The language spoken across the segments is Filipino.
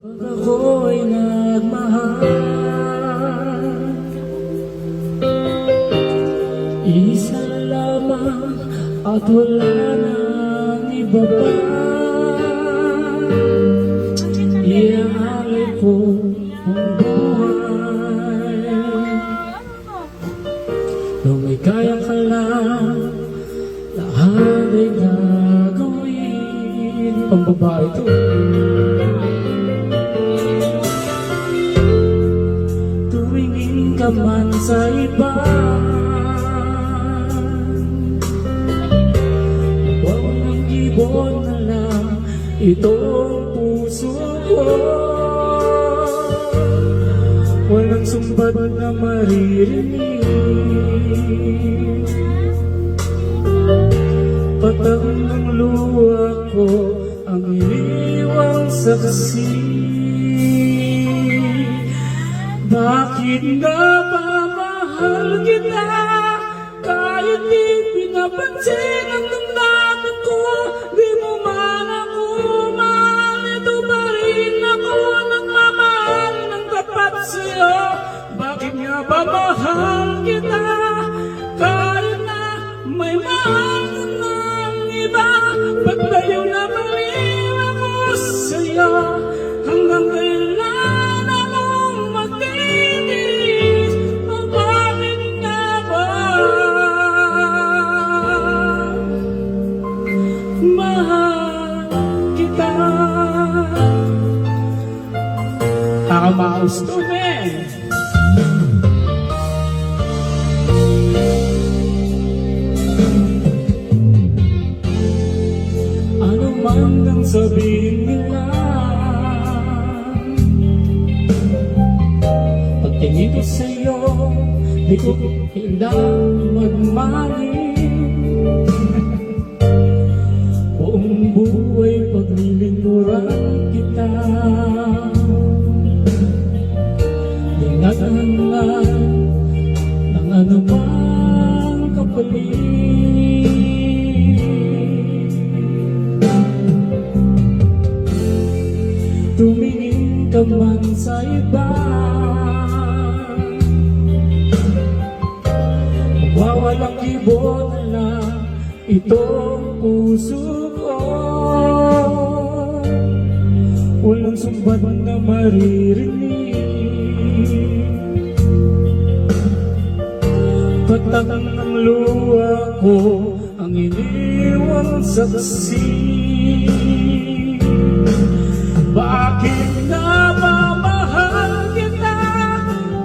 Pag ako'y nagmahal, isa lamang at wala nang iba pa. Iaalay ko ang buhay. Kung may kaya ka lang, lahat ay gagawin. Pambabae ito. Tumingin ka man sa iba, huwag ng ibon na lang itong puso ko. Walang sumbat na maririnig, patang ng luha ko ang iniwang saksi. Bakit nga ba mahal kita kahit di pinapansin ang damdamin ko? Di mo man ako mahal, ito pa rin ako nagmamahal ng tapat sa'yo. Bakit nga ba mahal kita kahit na may mahal ka ng iba? Paglayo na baliw ako sa'yo, hanggang kailan akong magtitiis? O bakit nga ba mahal kita? Takamaos to, men! Ano man ang sabihin nila, pagtingin ko sa'yo, di ko kailang magmaling. Buong buhay paglilingkuran kita, dinadaanan ng anumang kapalit. Tumingin ka man sa iba, magwawalang ibon na itong puso ko. Walang sumbat na maririnig, patang ng luha ko ang iniwang saksi. Bakit na ba mahal kita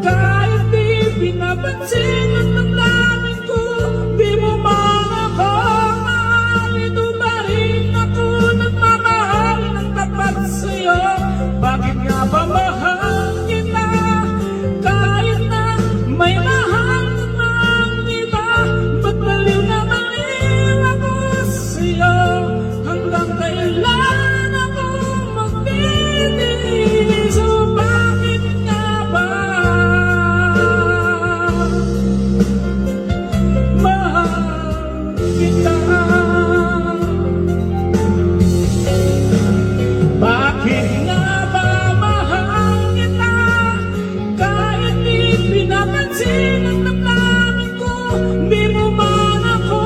kahit di pinapansin ang damdamin ko? Di mo man ako mahal, ito pa rin ako nagmamahal ng tapat sa'yo. Bakit nga ba mahal kita kahit na may mahal ka ng iba? Ba't baliw na baliw ako sa'yo, hanggang kailan ako magtitiis? O bakit nga ba mahal kita? Bakit nga ba mahal kita kahit di pinapansin ang damdamin ko? Di mo man ako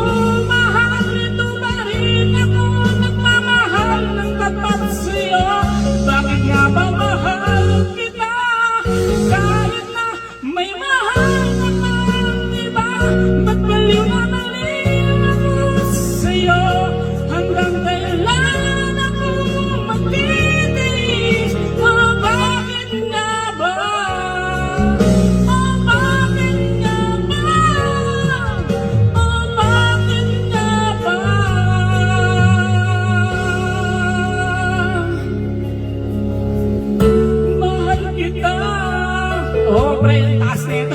mahal, ito pa rin ako nagmamahal ng tapat sa'yo. Bakit nga ba mahal kita kahit na may mahal ka ng iba? Ba't baliw na baliw ako sa'yo, hanggang kailan ako magtitiis? O bakit nga ba? O bakit nga ba? O bakit nga ba? Mahal kita. Oh, pre, taas na ito.